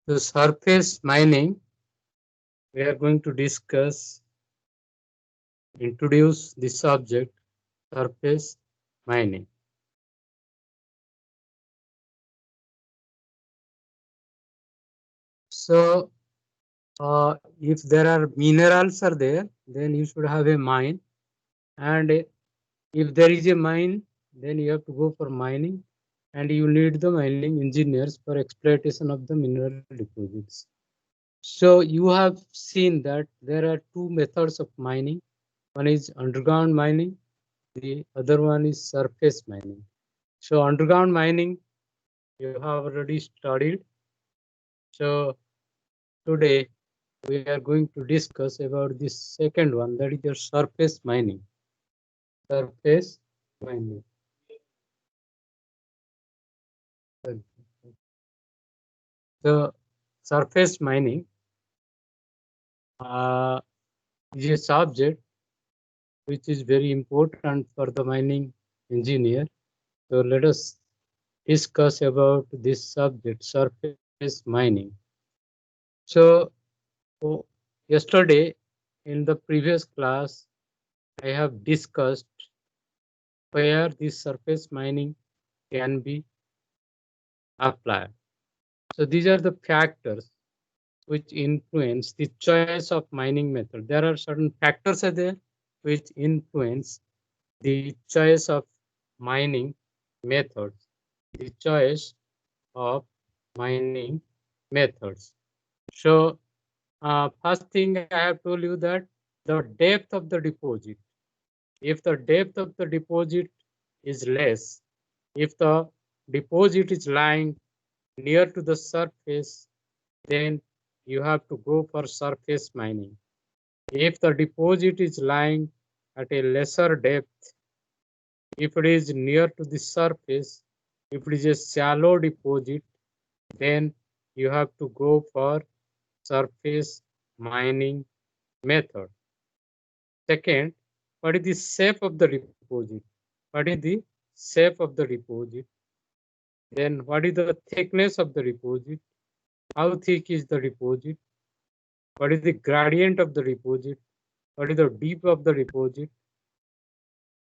So surface mining, we are going to introduce the subject surface mining. So if there are minerals are there, then you should have a mine, and if there is a mine, then you have to go for mining, and you need the mining engineers for exploitation of the mineral deposits. So you have seen that there are two methods of mining. One is underground mining, the other one is surface mining. So underground mining you have already studied. So today we are going to discuss about this second one, that is your surface mining. Surface mining. So surface mining uh, is a subject which is very important for the mining engineer. So let us discuss about this subject, surface mining. So yesterday in the previous class, I have discussed where this surface mining can be applied. So these are the factors which influence the choice of mining method. There are certain factors are there which influence the choice of mining methods. The choice of mining methods. So first thing I have told you that the depth of the deposit. If the depth of the deposit is less, if the deposit is lying near to the surface, then you have to go for surface mining. If the deposit is lying at a lesser depth, if it is near to the surface, if it is a shallow deposit, then you have to go for surface mining method. Second, what is the shape of the deposit? What is the shape of the deposit? Then what is the thickness of the deposit? How thick is the deposit? What is the gradient of the deposit? What is the deep of the deposit?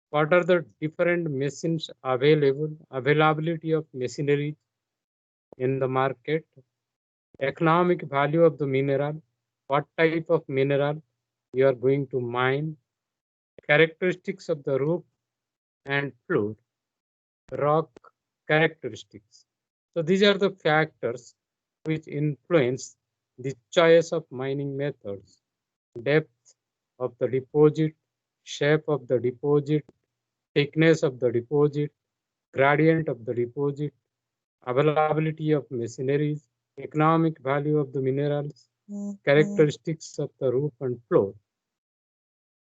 What are the different machines available? Availability of machinery in the market? Economic value of the mineral? What type of mineral you are going to mine? Characteristics of the roof and floor, rock characteristics. So these are the factors which influence the choice of mining methods. Depth of the deposit, shape of the deposit, thickness of the deposit, gradient of the deposit, availability of machineries, economic value of the minerals, characteristics of the roof and floor.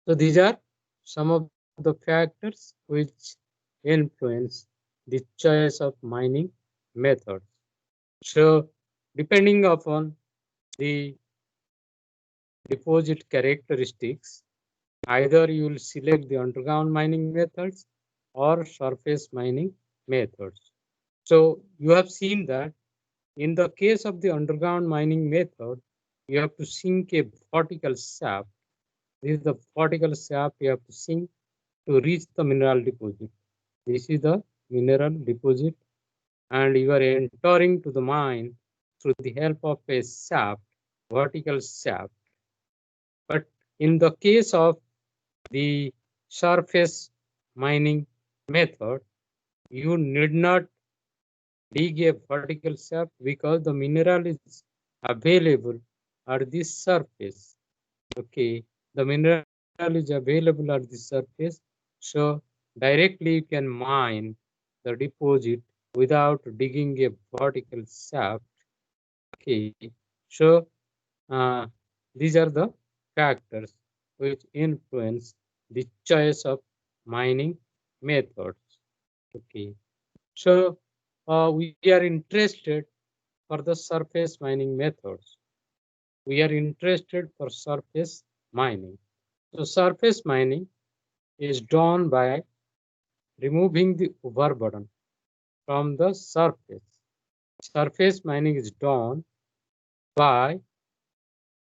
So these are some of the factors which influence the choice of mining methods. So depending upon the deposit characteristics, either you will select the underground mining methods or surface mining methods. So you have seen that in the case of the underground mining method, you have to sink a vertical shaft. This is the vertical shaft you have to sink to reach the mineral deposit. This is the mineral deposit, and you are entering to the mine through the help of a shaft, vertical shaft. But in the case of the surface mining method, you need not dig a vertical shaft because the mineral is available at the surface. Okay, the mineral is available at the surface, so directly you can mine the deposit without digging a vertical shaft. Okay, so uh, these are the factors which influence the choice of mining methods. Okay, so we are interested for the surface mining methods. We are interested for surface mining. So surface mining is done by removing the overburden from the surface. Surface mining is done by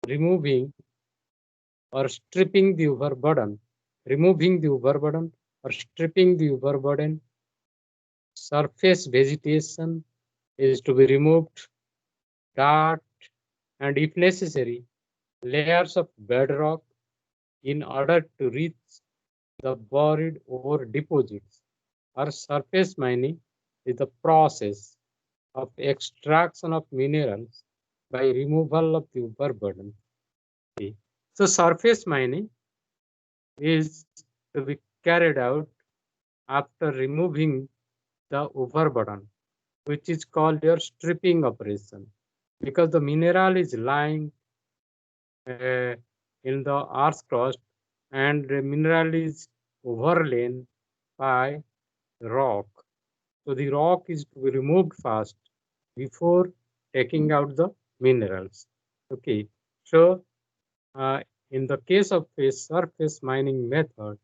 removing or stripping the overburden, removing the overburden or stripping the overburden. Surface vegetation is to be removed, dirt, and if necessary, layers of bedrock in order to reach the buried ore deposits. Or surface mining is the process of extraction of minerals by removal of the overburden. So surface mining is to be carried out after removing the overburden, which is called your stripping operation, because the mineral is lying in the earth crust and the mineral is overlain by rock. So the rock is to be removed first before taking out the minerals. Okay, so in the case of a surface mining method,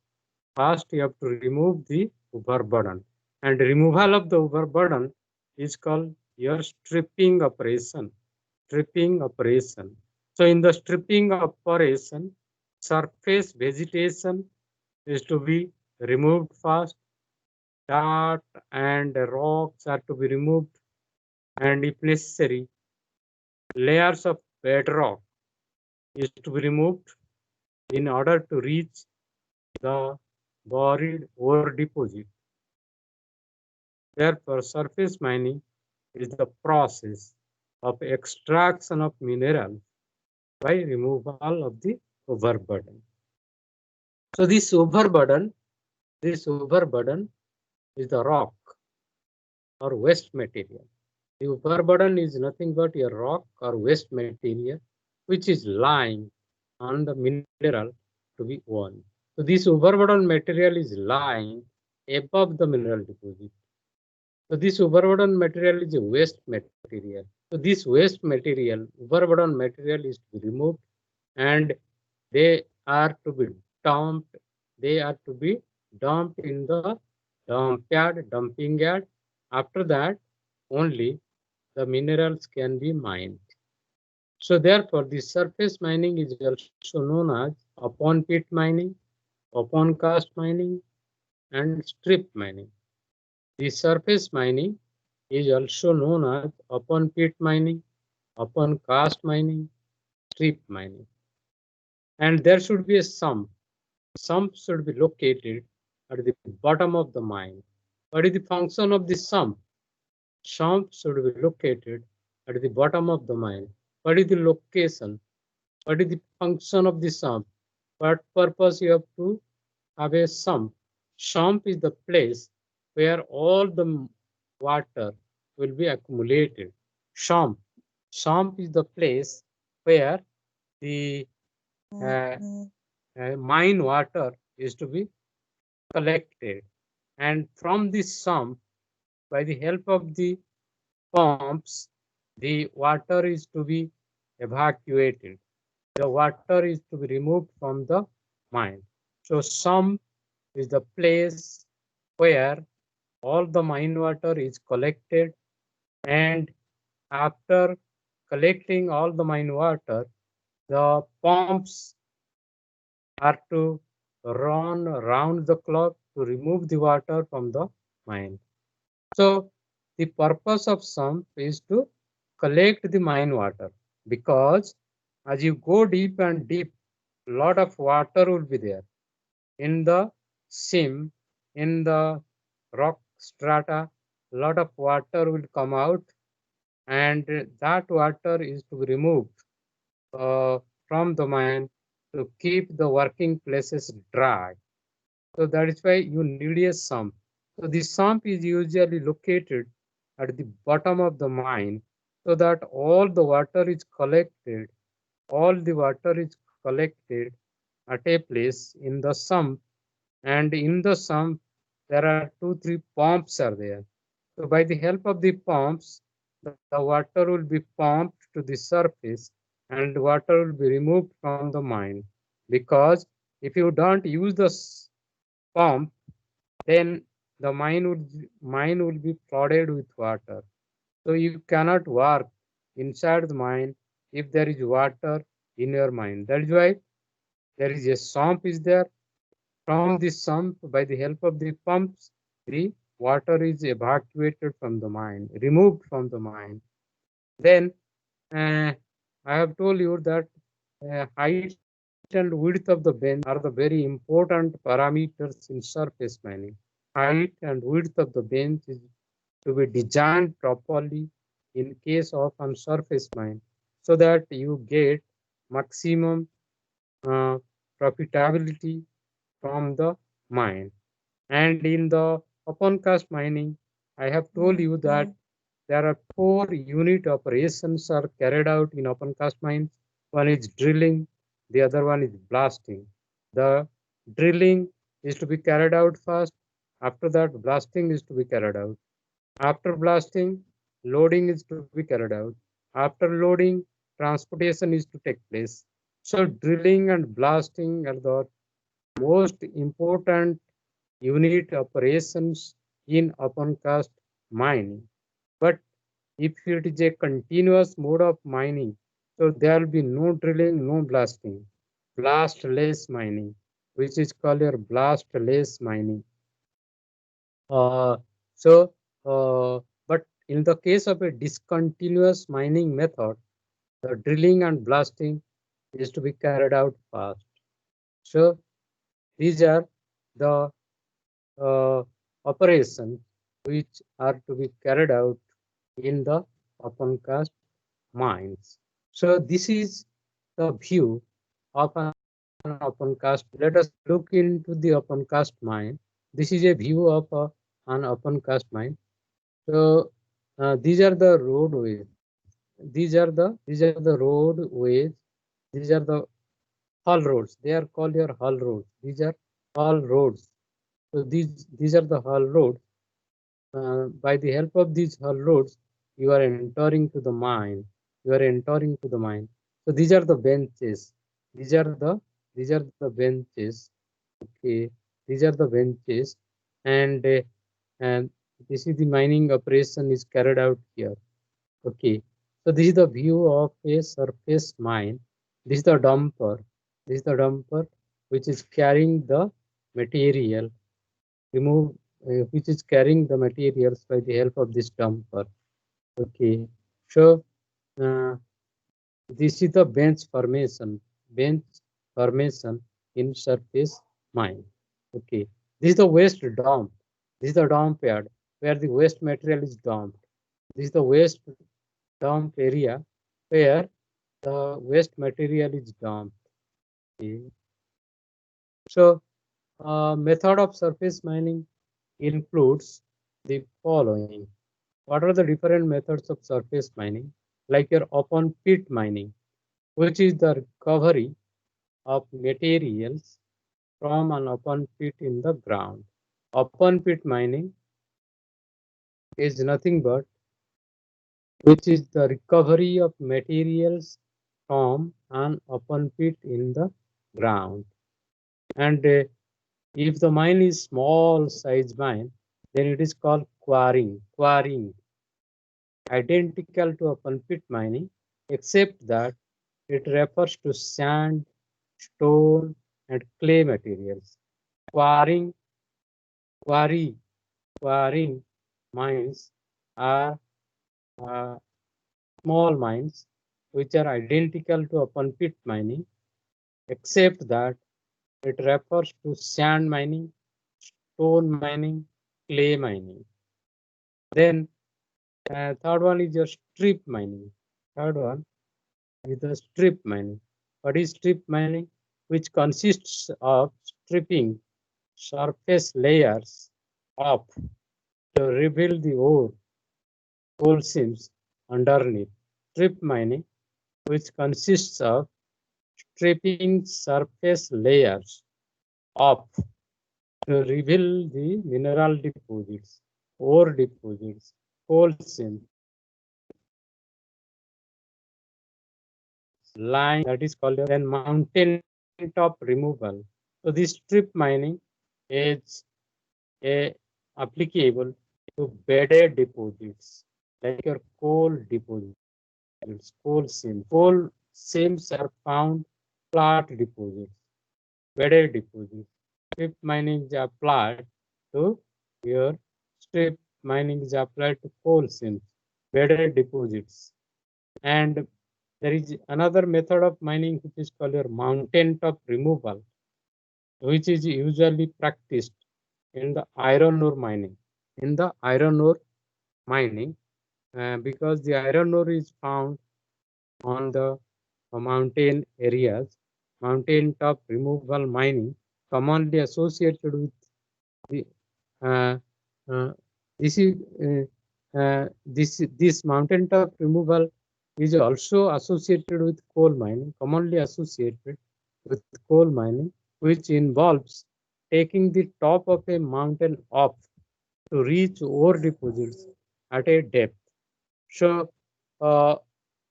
first you have to remove the overburden, and removal of the overburden is called your stripping operation. Stripping operation. So in the stripping operation, surface vegetation is to be removed first, dirt and rocks are to be removed, and if necessary, layers of bedrock is to be removed in order to reach the buried ore deposit. Therefore, surface mining is the process of extraction of minerals by removal of the overburden. So this overburden is the rock or waste material. The overburden is nothing but a rock or waste material which is lying on the mineral to be won. So this overburden material is lying above the mineral deposit. So this overburden material is a waste material. So this waste material, overburden material is to be removed, and they are to be dumped. They are to be dumped in the dump yard, dumping yard. After that, only the minerals can be mined. So therefore, the surface mining is also known as open pit mining, open cast mining, and strip mining. The surface mining is also known as open pit mining, open cast mining, strip mining. And there should be a sump. Sump should be located at the bottom of the mine. What is the function of the sump? Sump should be located at the bottom of the mine. What is the location? What is the function of the sump? What purpose you have to have a sump? Sump is the place where all the water will be accumulated. Sump. Sump is the place where the mine water is to be collected, and from this sump, by the help of the pumps, the water is to be evacuated. The water is to be removed from the mine. So sump is the place where all the mine water is collected, and after collecting all the mine water, the pumps are to run around the clock to remove the water from the mine. So the purpose of sump is to collect the mine water, because as you go deep and deep, lot of water will be there in the seam, in the rock strata. Lot of water will come out, and that water is to be removed from the mine to keep the working places dry. So that is why you need a sump. So the sump is usually located at the bottom of the mine, so that all the water is collected. All the water is collected at a place in the sump, and in the sump there are 2-3 pumps are there. So by the help of the pumps, the water will be pumped to the surface and water will be removed from the mine. Because if you don't use the pump, then the mine will be flooded with water. So you cannot work inside the mine if there is water in your mine. That is why there is a sump is there. From this sump, by the help of the pumps, the water is evacuated from the mine, removed from the mine. Then I have told you that height and width of the bench are the very important parameters in surface mining. Height and width of the bench is to be designed properly in case of on surface mine, so that you get maximum profitability from the mine. And in the open cast mining, I have told you that there are 4 unit operations are carried out in open cast mines. One is drilling, the other one is blasting. The drilling is to be carried out first. After that, blasting is to be carried out. After blasting, loading is to be carried out. After loading, transportation is to take place. So drilling and blasting are the most important unit operations in open cast mining. But if it is a continuous mode of mining, so there will be no drilling, no blasting. Blastless mining, which is called your blastless mining. Uh, so, but in the case of a discontinuous mining method, the drilling and blasting is to be carried out fast. So these are the operations which are to be carried out in the open cast mines. So this is the view of an open cast. Let us look into the open cast mine. This is a view of an open cast mine. So these are the roadways. These are the roadways. These are the haul roads. They are called your haul roads. These are haul roads. So these are the haul roads. By the help of these haul roads, you are entering to the mine. You are entering to the mine. So these are the benches. These are the benches. Okay, these are the benches, and this is the mining operation is carried out here. Okay, so this is the view of a surface mine. This is the dumper. This is the dumper which is carrying the material. Which is carrying the materials by the help of this dumper. Okay, so uh, this is the bench formation in surface mine. Okay, this is the waste dump. This is the dump yard where the waste material is dumped. This is the waste dump area where the waste material is dumped. Okay. So method of surface mining includes the following. What are the different methods of surface mining? Like your open pit mining, which is the recovery of materials from an open pit in the ground. Open pit mining is nothing but which is the recovery of materials from an open pit in the ground. And if the mine is small size mine, then it is called quarrying. Quarrying, identical to open pit mining, except that it refers to sand, stone, and clay materials. Quarrying, quarry, quarrying mines are uh, small mines which are identical to open pit mining, except that it refers to sand mining, stone mining, clay mining. Then third one is your strip mining. Third one is the strip mining. What is strip mining? Which consists of stripping surface layers off to reveal the ore coal seams underneath. Strip mining, which consists of stripping surface layers off to reveal the mineral deposits, ore deposits, coal seams lying, that is called then mountain top removal. So this strip mining is applicable to bedded deposits like your coal deposits. deposits, coal seams. Coal seams are found flat deposits, bedded deposits. Strip mining is applied to here. Strip mining is applied to coal seams, bedded deposits. And there is another method of mining which is called your mountaintop removal, which is usually practiced in the iron ore mining. In the iron ore mining, because the iron ore is found on the mountain areas, mountain top removal mining commonly associated with the uh, uh, this is this mountain top removal is also associated with coal mining, commonly associated with coal mining, which involves taking the top of a mountain off to reach ore deposits at a depth. So uh,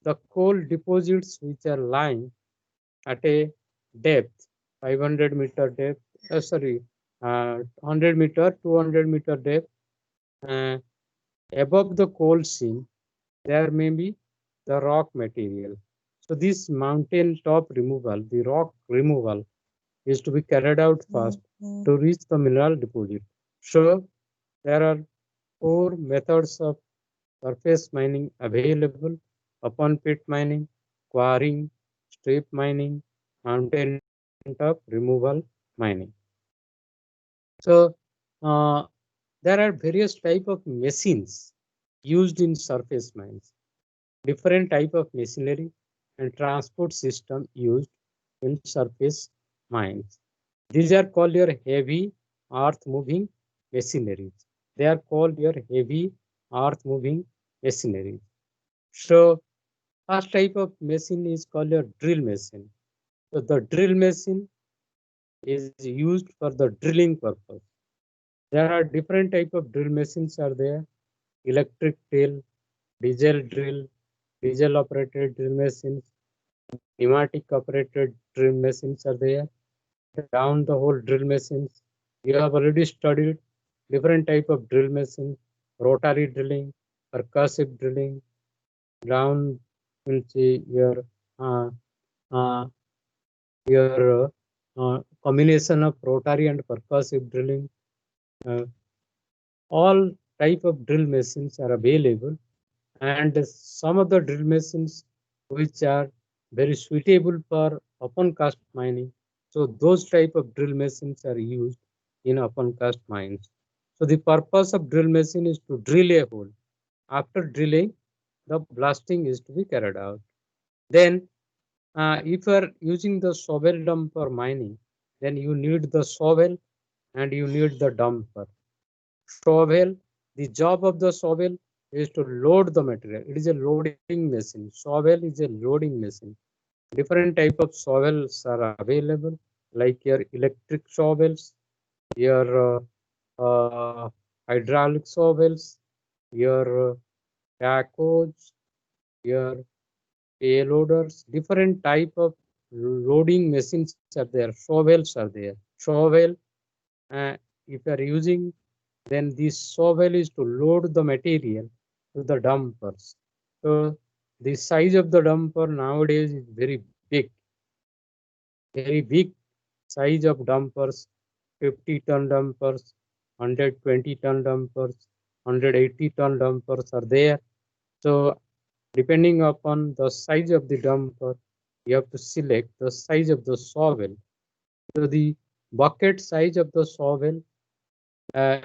the coal deposits which are lying at a depth 500-meter depth, 100-meter, 200-meter depth, uh, above the coal seam, there may be the rock material. So this mountain top removal, the rock removal, is to be carried out first to reach the mineral deposit. So there are 4 methods of surface mining available: open pit mining, quarrying, strip mining, mountain top removal mining. So there are various type of machines used in surface mines, different type of machinery and transport system used in surface mines. These are called your heavy earth moving machineries. They are called your heavy earth moving machineries. So first type of machine is called your drill machine. So the drill machine is used for the drilling purpose. There are different type of drill machines are there: electric drill, diesel operated drill machines, pneumatic operated drill machines are there. Down the whole drill machines, you have already studied different type of drill machines: rotary drilling, percussive drilling. Down will see uh, uh, your combination of rotary and percussive drilling. Uh, all type of drill machines are available, and some of the drill machines which are very suitable for open cast mining. So those type of drill machines are used in open cast mines. So the purpose of drill machine is to drill a hole. After drilling, the blasting is to be carried out. Then if you are using the shovel dump for mining, then you need the shovel and you need the dumper. Shovel, the job of the shovel is to load the material. It is a loading machine. Shovel is a loading machine. Different type of shovels are available, like your electric shovels, your hydraulic shovels, your backhoes, your payloaders. Different type of loading machines are there. Shovels are there. Shovel, if you are using, then this shovel is to load the material to the dumpers. So the size of the dumper nowadays is very big size of dumpers: 50-ton dumpers, 120-ton dumpers, 180-ton dumpers are there. So depending upon the size of the dumper, you have to select the size of the shovel. So the bucket size of the shovel uh,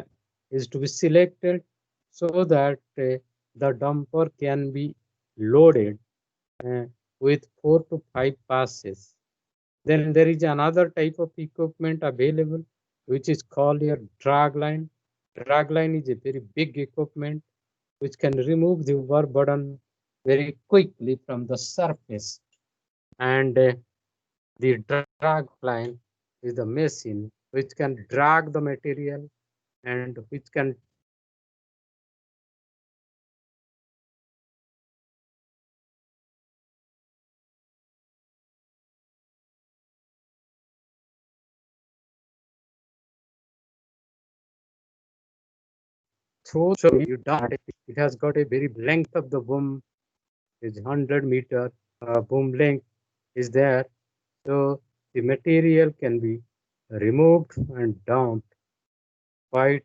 is to be selected so that the dumper can be loaded uh, with 4 to 5 passes. Then there is another type of equipment available, which is called your drag line. Drag line is a very big equipment which can remove the overburden very quickly from the surface. And the drag line is the machine which can drag the material and which can throw. So you done it has got a very length of the boom is 100-meter boom length is there. So the material can be removed and dumped quite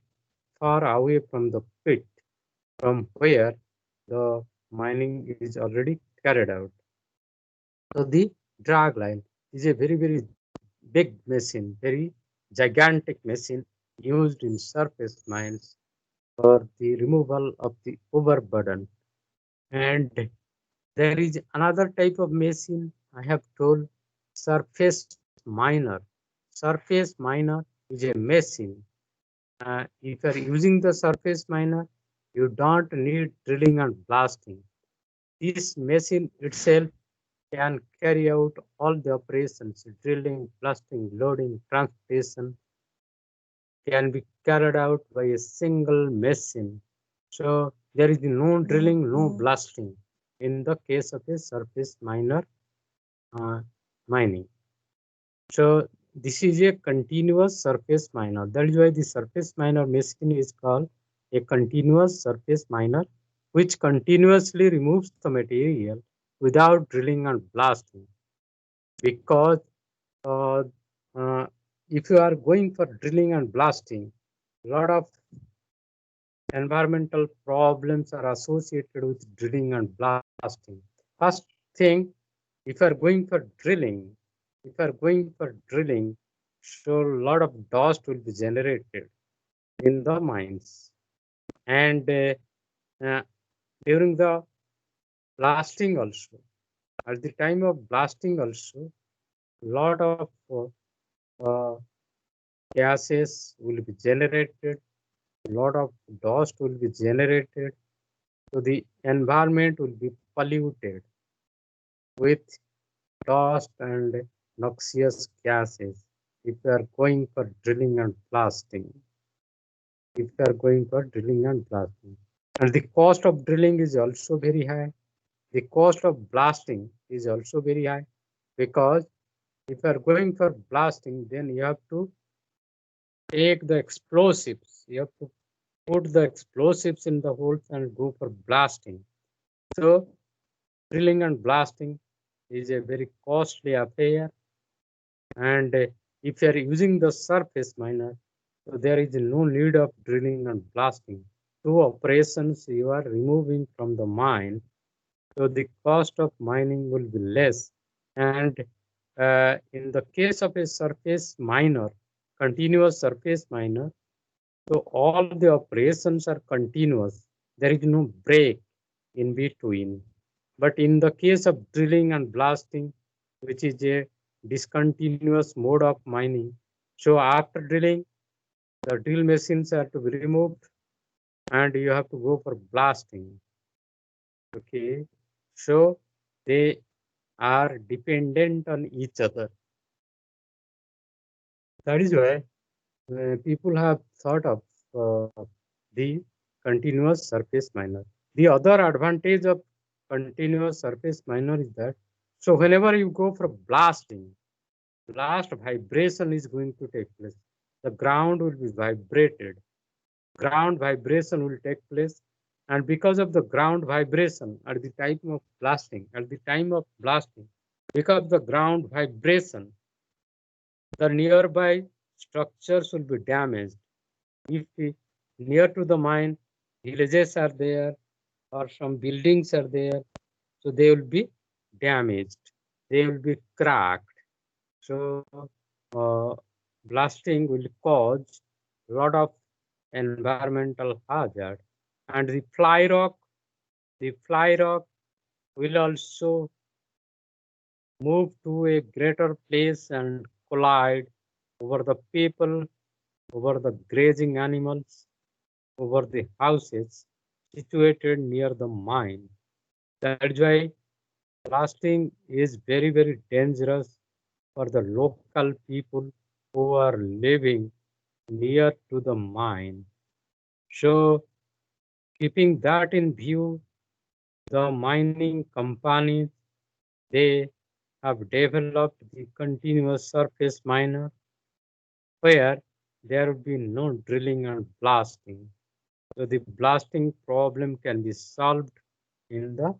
far away from the pit from where the mining is already carried out. So the drag line is a very big machine, very gigantic machine used in surface mines for the removal of the overburden. And there is another type of machine I have told, surface miner. Surface miner is a machine. If you are using the surface miner, you don't need drilling and blasting. This machine itself can carry out all the operations, drilling, blasting, loading, transportation can be carried out by a single machine. So there is no drilling, no blasting in the case of a surface miner uh, mining. So this is a continuous surface miner. That is why the surface miner machine is called a continuous surface miner, which continuously removes the material without drilling and blasting. Because uh, uh, if you are going for drilling and blasting, a lot of environmental problems are associated with drilling and blasting. First thing, if you are going for drilling, so a lot of dust will be generated in the mines. And uh, during the blasting also, at the time of blasting also, a lot of uh, gases will be generated, a lot of dust will be generated, so the environment will be polluted with dust and noxious gases if you are going for drilling and blasting. If you are going for drilling and blasting. And the cost of drilling is also very high. The cost of blasting is also very high because if you are going for blasting, then you have to take the explosives. You have to put the explosives in the holes and go for blasting. So drilling and blasting is a very costly affair. And if you are using the surface miner, so there is no need of drilling and blasting. Two operations you are removing from the mine, so the cost of mining will be less. And in the case of a surface miner, continuous surface miner, so all the operations are continuous. There is no break in between. But in the case of drilling and blasting, which is a discontinuous mode of mining, so after drilling, the drill machines are to be removed and you have to go for blasting. Okay, so they are dependent on each other. That is why people have thought of the continuous surface miner. The other advantage of continuous surface miner is that, so whenever you go for blasting, blast vibration is going to take place. The ground will be vibrated. Ground vibration will take place. And because of the ground vibration at the time of blasting, because of the ground vibration, the nearby structures will be damaged. If near to the mine, villages are there or some buildings are there, so they will be damaged. They will be cracked. So uh, blasting will cause a lot of environmental hazard. And the fly rock will also move to a greater place and collide over the people, over the grazing animals, over the houses situated near the mine. That's why blasting is very dangerous for the local people who are living near to the mine. So keeping that in view, the mining companies, they have developed the continuous surface miner where there would be no drilling and blasting. So the blasting problem can be solved in the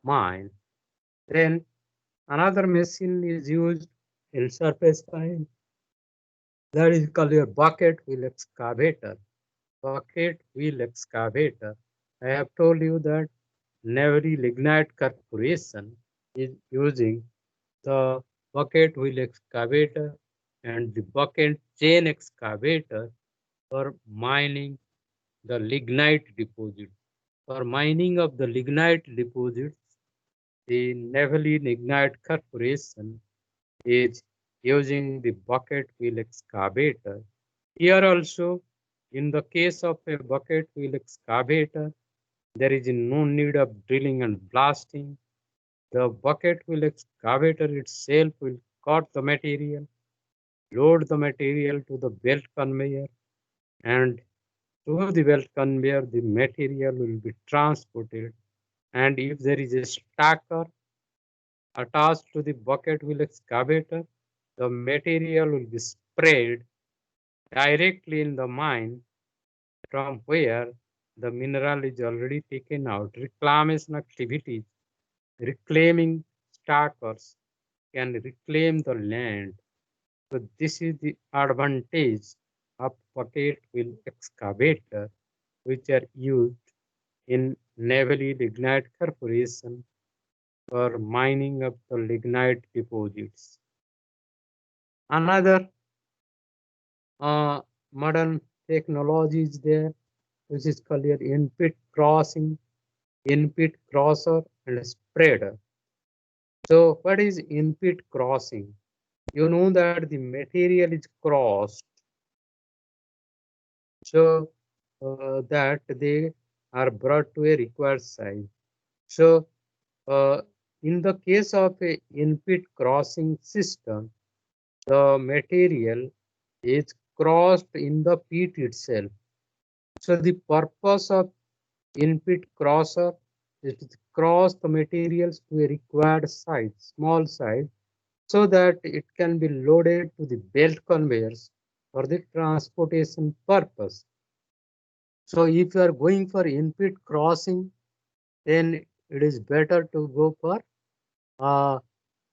mine. Then another machine is used in surface mining. That is called your bucket wheel excavator. Bucket wheel excavator. I have told you that Navy Lignite Corporation is using the bucket wheel excavator and the bucket chain excavator for mining the lignite deposit. For mining of the lignite deposits, the Naval Lignite Corporation is using the bucket wheel excavator. Here also, in the case of a bucket wheel excavator, there is no need of drilling and blasting. The bucket wheel excavator itself will cut the material, load the material to the belt conveyor, and through the belt conveyor, the material will be transported. And if there is a stacker attached to the bucket wheel excavator, the material will be spread directly in the mine from where the mineral is already taken out. Reclamation activities, reclaiming stackers can reclaim the land. So this is the advantage of bucket wheel excavator, which are used in Naval Lignite Corporation for mining of the lignite deposits. Another modern technology is there, which is called your in-pit crossing, in-pit crosser, and spreader. So what is in-pit crossing? You know that the material is crossed so that they are brought to a required size. So in the case of a in-pit crossing system, the material is crossed in the pit itself. So the purpose of in-pit crosser is to cross the materials to a required size, small size, so that it can be loaded to the belt conveyors for the transportation purpose. So if you are going for in-pit crossing, then it is better to go for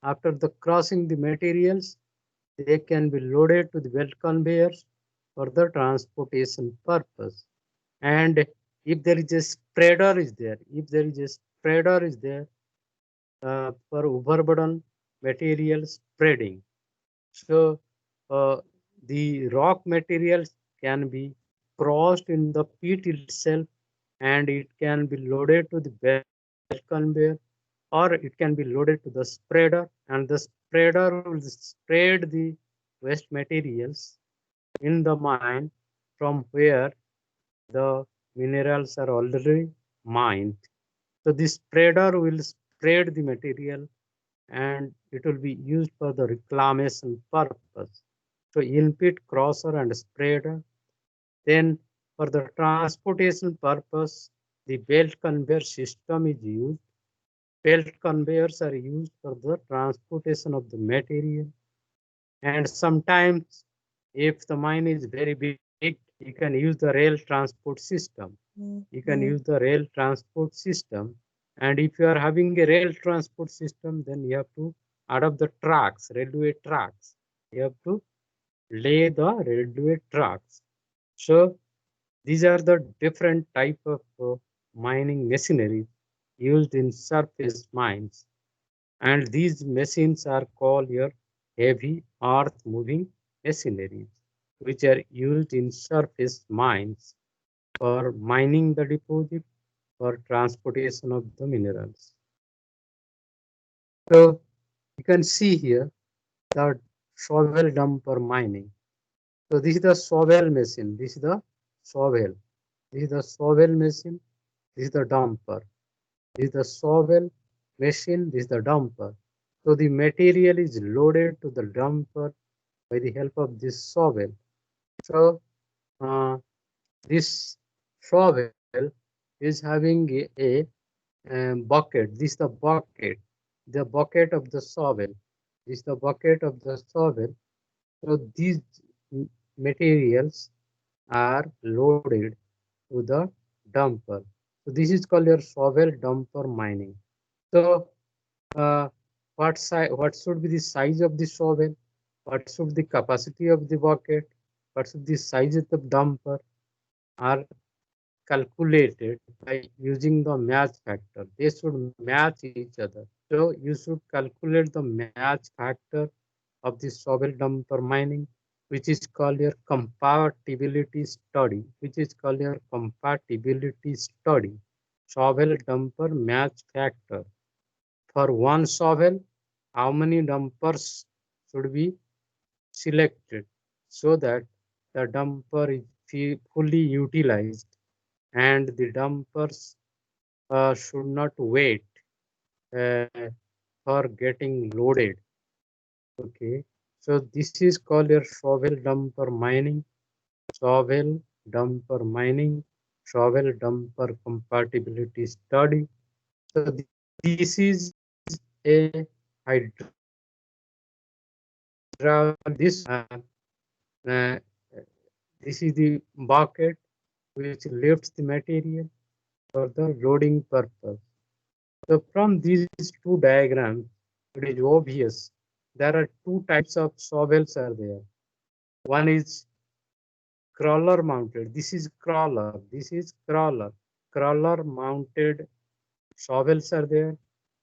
after the crossing the materials, they can be loaded to the belt conveyors for the transportation purpose. And if there is a spreader is there, if there is a spreader is there for overburden material spreading. So the rock materials can be crossed in the pit itself and it can be loaded to the belt conveyor or it can be loaded to the spreader and the spreader will spread the waste materials in the mine from where the minerals are already mined. So this spreader will spread the material and it will be used for the reclamation purpose. So in-pit crosser and spreader. Then for the transportation purpose, the belt conveyor system is used. Belt conveyors are used for the transportation of the material. And sometimes if the mine is very big, you can use the rail transport system. You can use the rail transport system. And if you are having a rail transport system, then you have to adopt the tracks, railway tracks. You have to lay the railway tracks. So these are the different type of mining machinery used in surface mines. And these machines are called your heavy earth moving machineries, which are used in surface mines for mining the deposit or transportation of the minerals. So you can see here the shovel dumper mining. So this is the shovel machine. This is the shovel. This is the shovel machine. This is the dumper. This is the shovel machine. This is the dumper. So the material is loaded to the dumper by the help of this shovel. So this shovel is having a bucket. This is the bucket of the shovel. This is the bucket of the shovel. So these materials are loaded to the dumper. So this is called your shovel dumper mining. So what should be the size of the shovel? What should the capacity of the bucket? What should the size of the dumper are calculated by using the match factor. They should match each other. So you should calculate the match factor of the shovel dumper mining, which is called your compatibility study, shovel dumper match factor. For one shovel, how many dumpers should be selected so that the dumper is fully utilized and the dumpers should not wait uh, for getting loaded. Okay, so this is called your shovel dumper mining, shovel dumper mining, shovel dumper compatibility study. So this is a hydraulic. Uh, this is the bucket which lifts the material for the loading purpose. So from these two diagrams, it is obvious there are two types of shovels are there. One is crawler mounted. This is crawler. This is crawler. Crawler mounted shovels are there,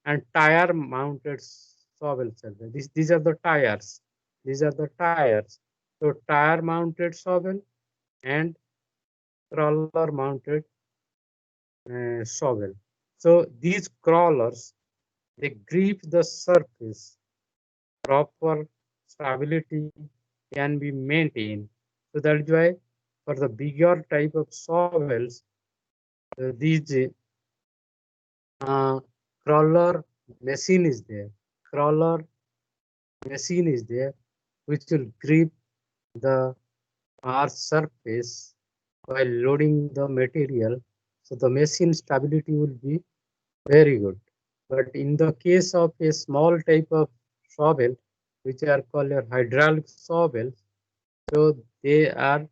and tire mounted shovels are there. These are the tires. These are the tires. So tire mounted shovel and crawler mounted shovel. So these crawlers, they grip the surface. Proper stability can be maintained. So that is why for the bigger type of shovels, these crawler machine is there. Crawler machine is there, which will grip the earth surface while loading the material. So the machine stability will be very good. But in the case of a small type of shovel, which are called hydraulic shovels, so they are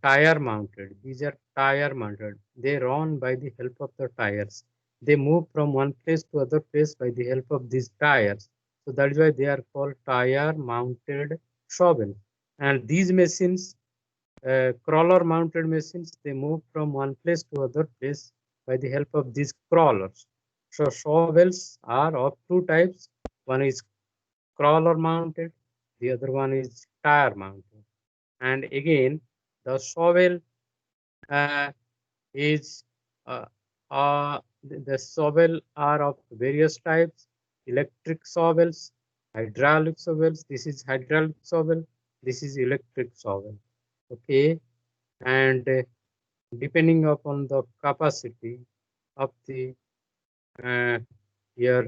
tire mounted. These are tire mounted. They run by the help of the tires. They move from one place to other place by the help of these tires. So that is why they are called tire mounted shovel. And these machines, crawler mounted machines, they move from one place to other place by the help of these crawlers. So shovels are of two types. One is crawler mounted, the other one is tire mounted. And again, the shovel uh, is uh, the shovel are of various types: electric shovels, hydraulic shovels. This is hydraulic shovel. This is electric shovel. Okay, and depending upon the capacity of the uh, your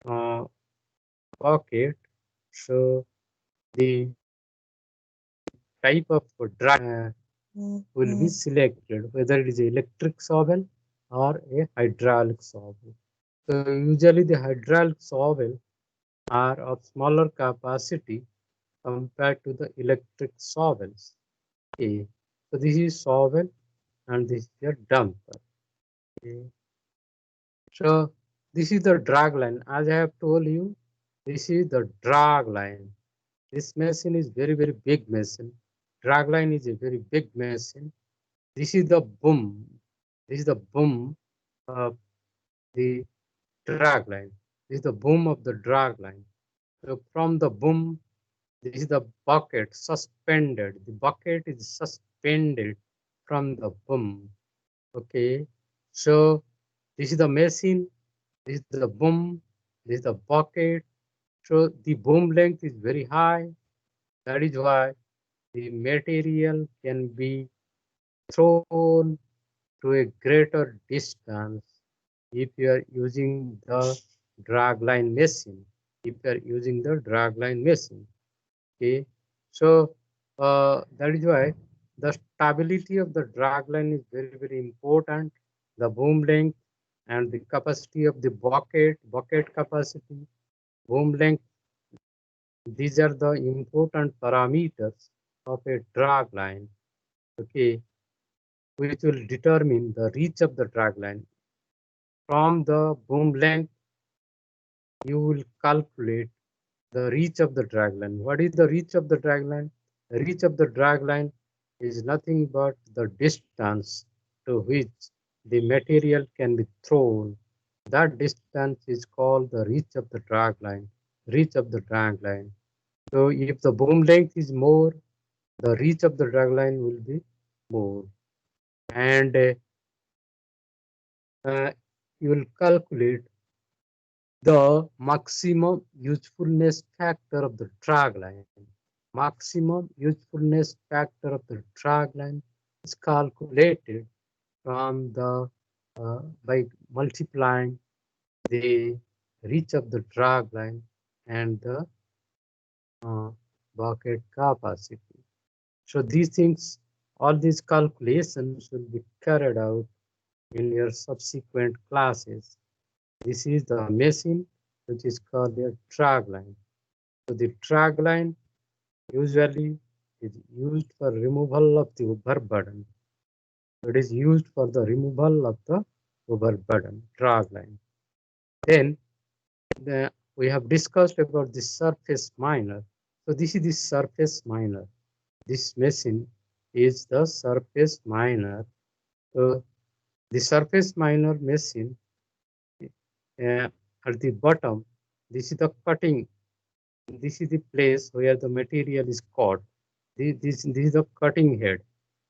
uh, pocket, so the type of drag will be selected, whether it is electric shovel or a hydraulic shovel. So usually the hydraulic shovel are of smaller capacity compared to the electric shovels. Okay. So this is shovel and this is your dumper. Okay. So this is the drag line. As I have told you, this is the drag line. This machine is very big machine. Drag line is a very big machine. This is the boom. This is the boom of the drag line. This is the boom of the drag line. So from the boom, this is the bucket suspended. The bucket is suspended from the boom. Okay. So this is the machine. This is the boom. This is the bucket. So the boom length is very high. That is why the material can be thrown to a greater distance if you are using the drag line machine. If you are using the drag line machine. Okay. So that is why the stability of the drag line is very important. The boom length and the capacity of the bucket capacity, boom length, these are the important parameters of a drag line. Okay, which will determine the reach of the drag line. From the boom length, you will calculate the reach of the drag line. What is the reach of the drag line? The reach of the drag line is nothing but the distance to which the material can be thrown. That distance is called the reach of the drag line. Reach of the drag line. So if the boom length is more, the reach of the drag line will be more. And you will calculate the maximum usefulness factor of the drag line. Maximum usefulness factor of the drag line is calculated from the by multiplying the reach of the drag line and the uh, bucket capacity. So these things, all these calculations will be carried out in your subsequent classes. This is the machine which is called a drag line. So the drag line usually is used for removal of the overburden. It is used for the removal of the overburden, drag line. Then we have discussed about the surface miner. So this is the surface miner. This machine is the surface miner. So the surface miner machine, at the bottom, this is the cutting. This is the place where the material is caught. This is the cutting head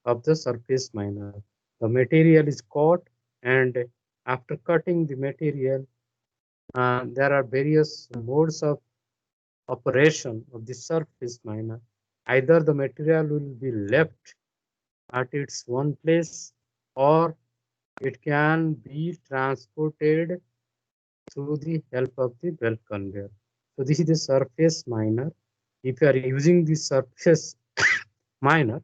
of the surface miner. The material is caught, and after cutting the material, there are various modes of operation of the surface miner. Either the material will be left at its one place, or it can be transported through the help of the belt conveyor. So this is the surface miner. If you are using the surface miner,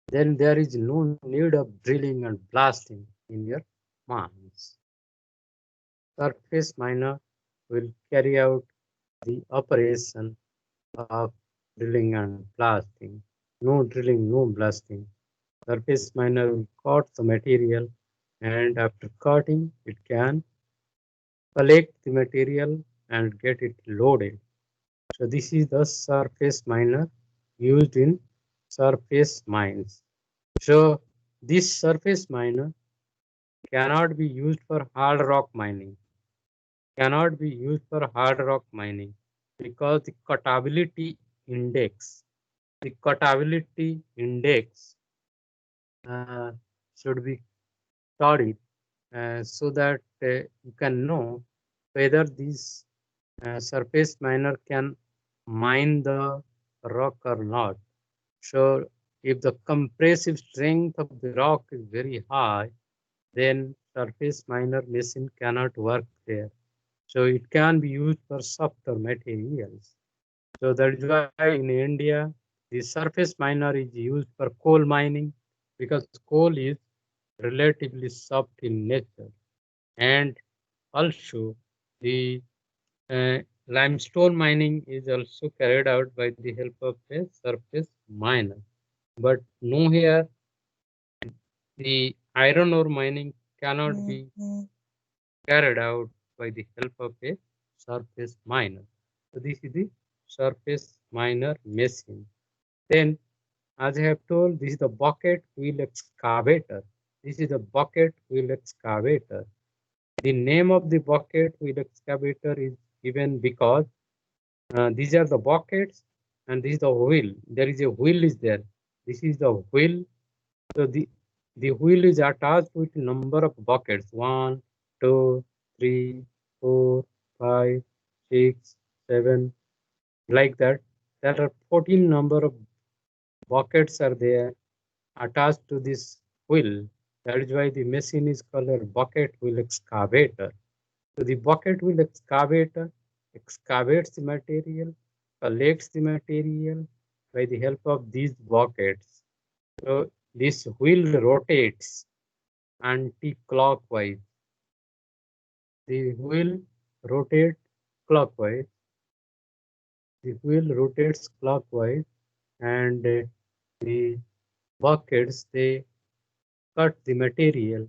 then there is no need of drilling and blasting in your mines. Surface miner will carry out the operation of drilling and blasting. No drilling, no blasting. Surface miner will cut the material, and after cutting, it can collect the material and get it loaded. So this is the surface miner used in surface mines. So this surface miner cannot be used for hard rock mining. Cannot be used for hard rock mining because the cuttability index uh, should be studied so that you can know whether this surface miner can mine the rock or not. So if the compressive strength of the rock is very high, then surface miner machine cannot work there. So it can be used for softer materials. So that is why in India, the surface miner is used for coal mining because coal is relatively soft in nature. And also the limestone mining is also carried out by the help of a surface miner. But no here, the iron ore mining cannot be carried out by the help of a surface miner. So this is the surface miner machine. Then, as I have told, this is the bucket wheel excavator. This is the bucket wheel excavator. The name of the bucket wheel excavator is given because these are the buckets and this is the wheel. There is a wheel is there. This is the wheel. So the wheel is attached with number of buckets. 1, 2, 3, 4, 5, 6, 7, like that. There are 14 number of buckets are there attached to this wheel. That is why the machine is called a bucket wheel excavator. So the bucket wheel excavator excavates the material, collects the material by the help of these buckets. So this wheel rotates anti-clockwise. The wheel rotates clockwise. The wheel rotates clockwise, and the buckets they cut the material,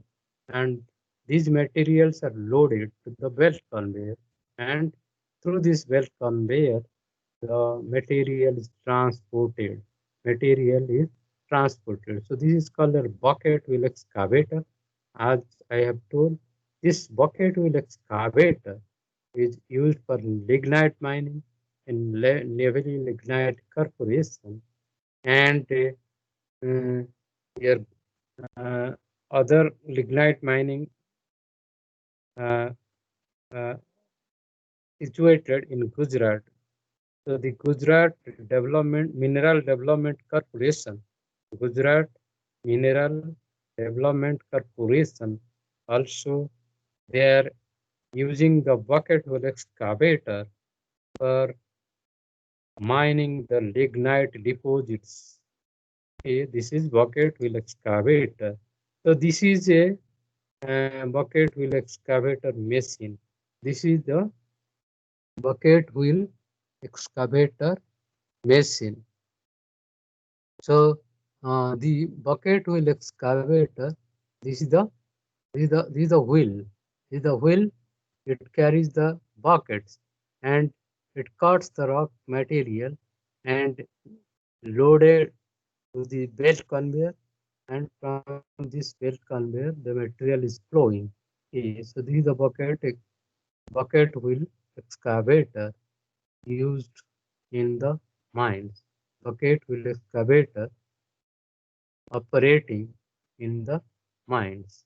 and these materials are loaded to the belt conveyor, and through this belt conveyor, the material is transported. Material is transported. So this is called a bucket wheel excavator. As I have told, this bucket wheel excavator is used for lignite mining in Navy Lignite Corporation, and your other lignite mining uh, uh, situated in Gujarat. So the Gujarat Mineral Development Corporation, Gujarat Mineral Development Corporation, also they are using the bucket hole excavator for mining the lignite deposits. Okay, this is bucket wheel excavator. So this is a bucket wheel excavator machine. This is the bucket wheel excavator machine. So the bucket wheel excavator, this is the this is the wheel. This is the wheel. It carries the buckets and it cuts the rock material and loaded to the belt conveyor, and from this belt conveyor the material is flowing. Okay, so this is the bucket wheel excavator used in the mines. Bucket wheel excavator operating in the mines.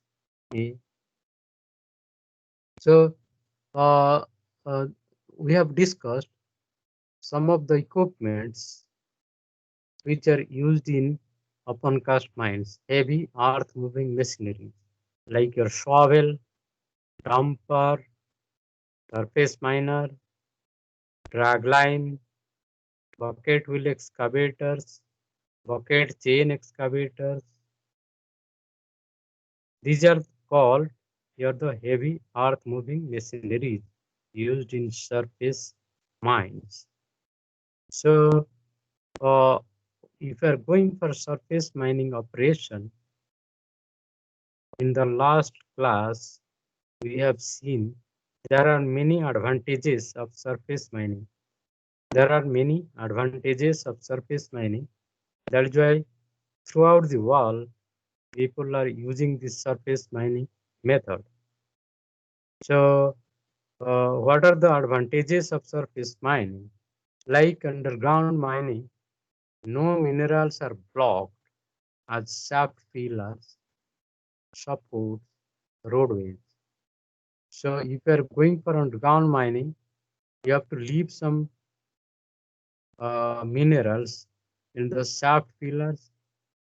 Okay. So uh, uh, we have discussed some of the equipments which are used in open cast mines, heavy earth moving machinery like your shovel, dumper, surface miner, dragline, bucket wheel excavators, bucket chain excavators. These are called the heavy earth moving machineries used in surface mines. So if you are going for surface mining operation, in the last class, we have seen there are many advantages of surface mining. There are many advantages of surface mining. That is why throughout the world, people are using this surface mining method. So, what are the advantages of surface mining? Like underground mining, no minerals are blocked as shaft fillers, supports, roadways. So, if you are going for underground mining, you have to leave some minerals in the shaft pillars,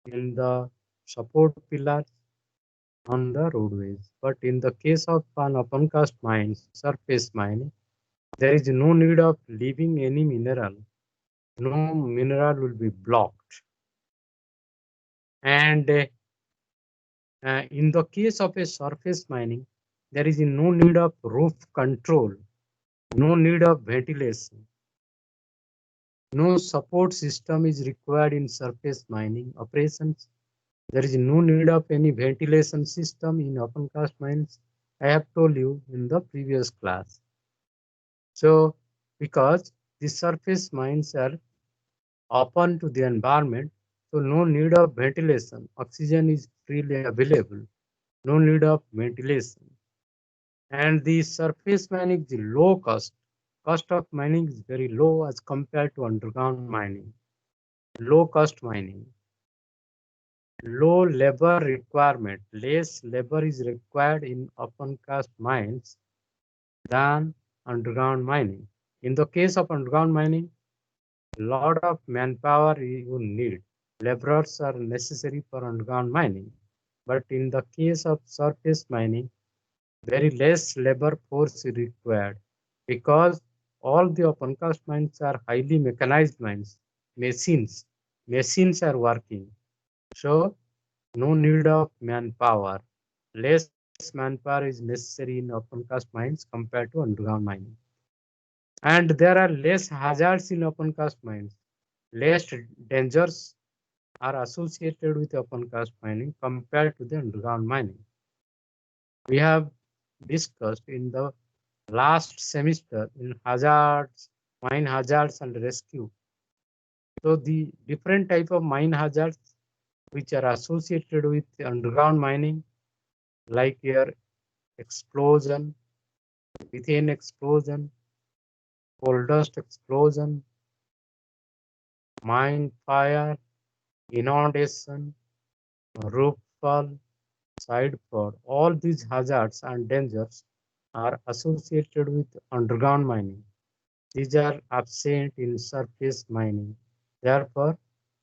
in the support pillars, on the roadways. But in the case of an open cast mine, surface mining, there is no need of leaving any mineral. No mineral will be blocked. And in the case of a surface mining, there is no need of roof control, no need of ventilation. No support system is required in surface mining operations. There is no need of any ventilation system in open cast mines. I have told you in the previous class. So, because the surface mines are open to the environment, so no need of ventilation. Oxygen is freely available. No need of ventilation. And the surface mining is low cost. Cost of mining is very low as compared to underground mining. Low cost mining. Low labor requirement. Less labor is required in open cast mines than underground mining. In the case of underground mining, a lot of manpower you need. Laborers are necessary for underground mining. But in the case of surface mining, very less labor force is required because all the open cast mines are highly mechanized mines. Machines are working. So no need of manpower. Less manpower is necessary in open cast mines compared to underground mining. And there are less hazards in open cast mines. Less dangers are associated with open cast mining compared to the underground mining. we have discussed in the last semester in hazards, mine hazards and rescue. So the different type of mine hazards which are associated with underground mining, like here explosion, methane explosion, coal dust explosion, mine fire, inundation, roof fall, side flood. All these hazards and dangers are associated with underground mining. These are absent in surface mining. Therefore,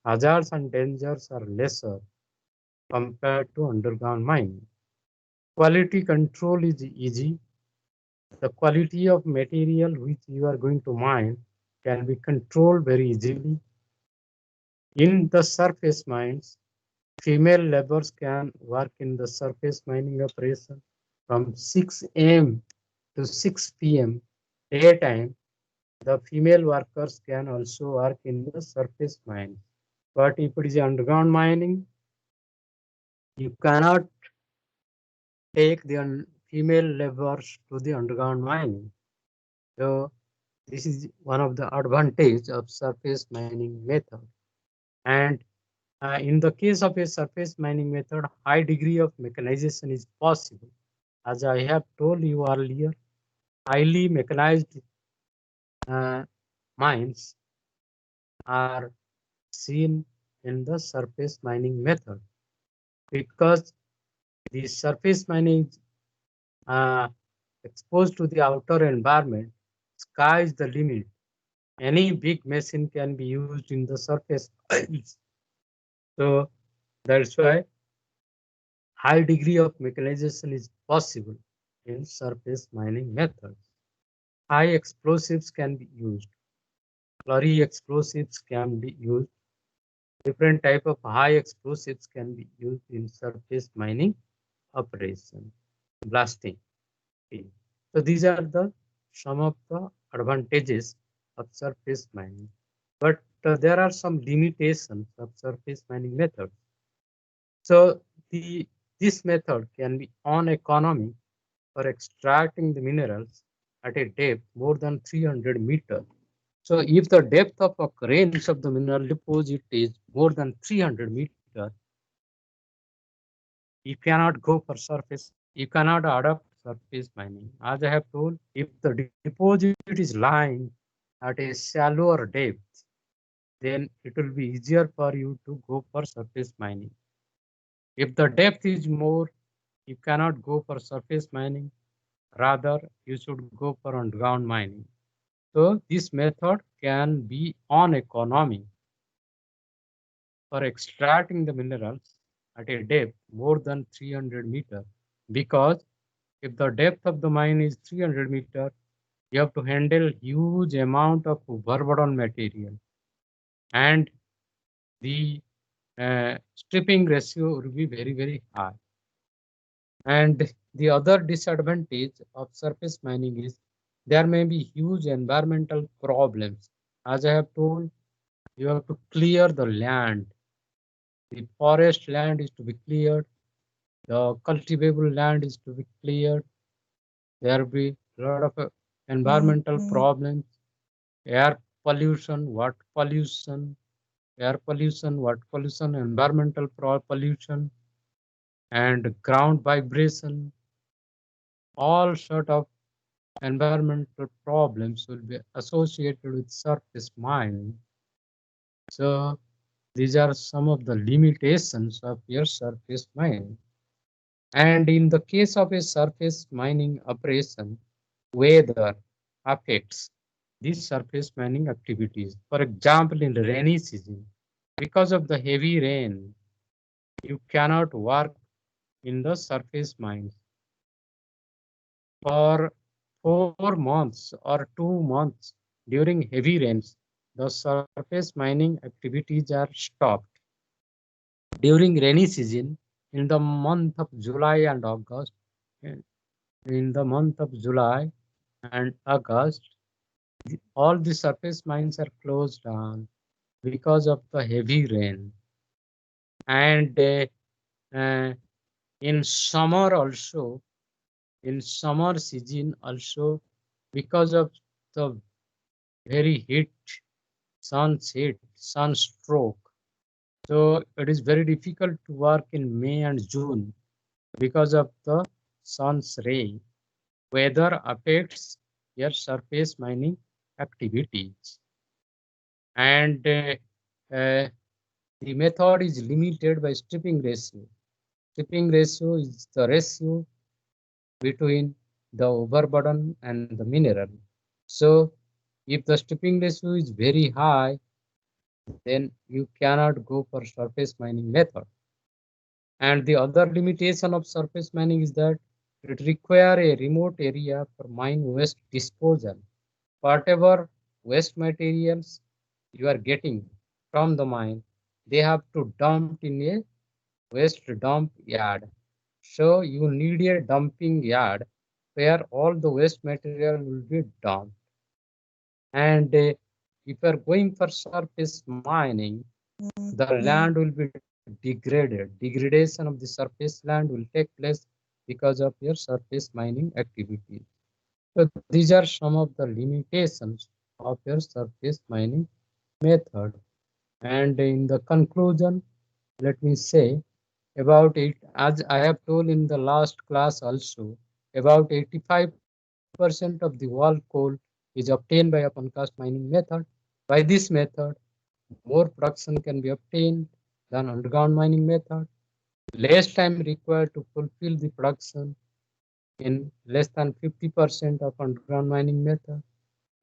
hazards and dangers are lesser compared to underground mining. Quality control is easy. The quality of material which you are going to mine can be controlled very easily. In the surface mines, female laborers can work in the surface mining operation from 6 a.m. to 6 p.m. daytime. The female workers can also work in the surface mine. But if it is underground mining, you cannot take the female laborers to the underground mining. So this is one of the advantage of surface mining method. And in the case of a surface mining method, high degree of mechanization is possible. As I have told you earlier, highly mechanized uh, mines are seen in the surface mining method because the surface mining is exposed to the outer environment. Sky is the limit. Any big machine can be used in the surface. So that's why high degree of mechanization is possible in surface mining methods. High explosives can be used. Slurry explosives can be used. Different type of high explosives can be used in surface mining operation, blasting. So these are the some of the advantages of surface mining. But there are some limitations of surface mining methods. So this method can be uneconomic for extracting the minerals at a depth more than 300 meters. So if the depth of occurrence of the mineral deposit is more than 300 meters, you cannot go for surface. You cannot adopt surface mining. As I have told, if the deposit is lying at a shallower depth, then it will be easier for you to go for surface mining. If the depth is more, you cannot go for surface mining. Rather, you should go for underground mining. So this method can be uneconomic for extracting the minerals at a depth more than 300 meters, because if the depth of the mine is 300 meters, you have to handle huge amount of overburden material, and the stripping ratio will be very high. And the other disadvantage of surface mining is there may be huge environmental problems. As I have told, you have to clear the land. The forest land is to be cleared. The cultivable land is to be cleared. There will be a lot of environmental problems, air pollution, water pollution, environmental pollution, and ground vibration. All sort of environmental problems will be associated with surface mining. So these are some of the limitations of your surface mining. And in the case of a surface mining operation, weather affects these surface mining activities. For example, in the rainy season, because of the heavy rain, you cannot work in the surface mines. For 4 months or 2 months during heavy rains, the surface mining activities are stopped. During rainy season, in the month of July and August, in the month of July and August, all the surface mines are closed down because of the heavy rain. And in summer also, in summer season also, because of the very heat, sun's heat, sunstroke. So it is very difficult to work in May and June because of the sun's ray. Weather affects your surface mining activities. And the method is limited by stripping ratio. Stripping ratio is the ratio between the overburden and the mineral. So if the stripping ratio is very high, then you cannot go for surface mining method. And the other limitation of surface mining is that it require a remote area for mine waste disposal. Whatever waste materials you are getting from the mine, they have to dump in a waste dump yard. So you need a dumping yard where all the waste material will be dumped. And if you are going for surface mining, the land will be degraded. Degradation of the surface land will take place because of your surface mining activities. So these are some of the limitations of your surface mining method. And in the conclusion, let me say about it, as I have told in the last class also, about 85% of the world coal is obtained by open cast mining method. By this method, more production can be obtained than underground mining method. Less time required to fulfill the production in less than 50% of underground mining method.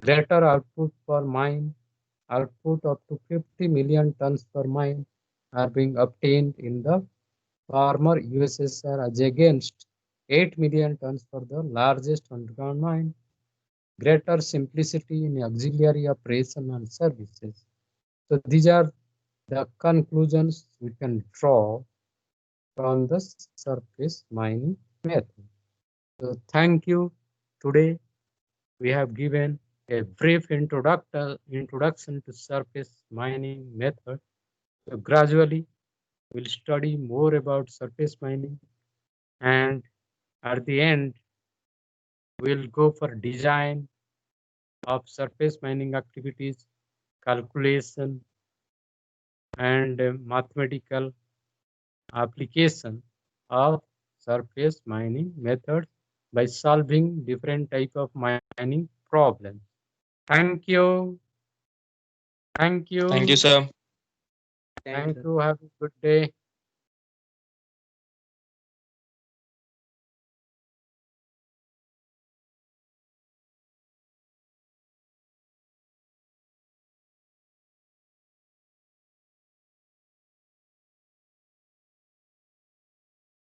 Greater output per mine, output up to 50 million tons per mine are being obtained in the former USSR as against 8 million tons for the largest underground mine. Greater simplicity in auxiliary operation and services. So these are the conclusions we can draw from the surface mining method. So thank you. Today we have given a brief introduction to surface mining method. So gradually we'll study more about surface mining, and at the end we'll go for design of surface mining activities, calculation, and mathematical application of surface mining methods by solving different type of mining problems. Thank you. Thank Thank you, you. sir. Thank you. Have a good day.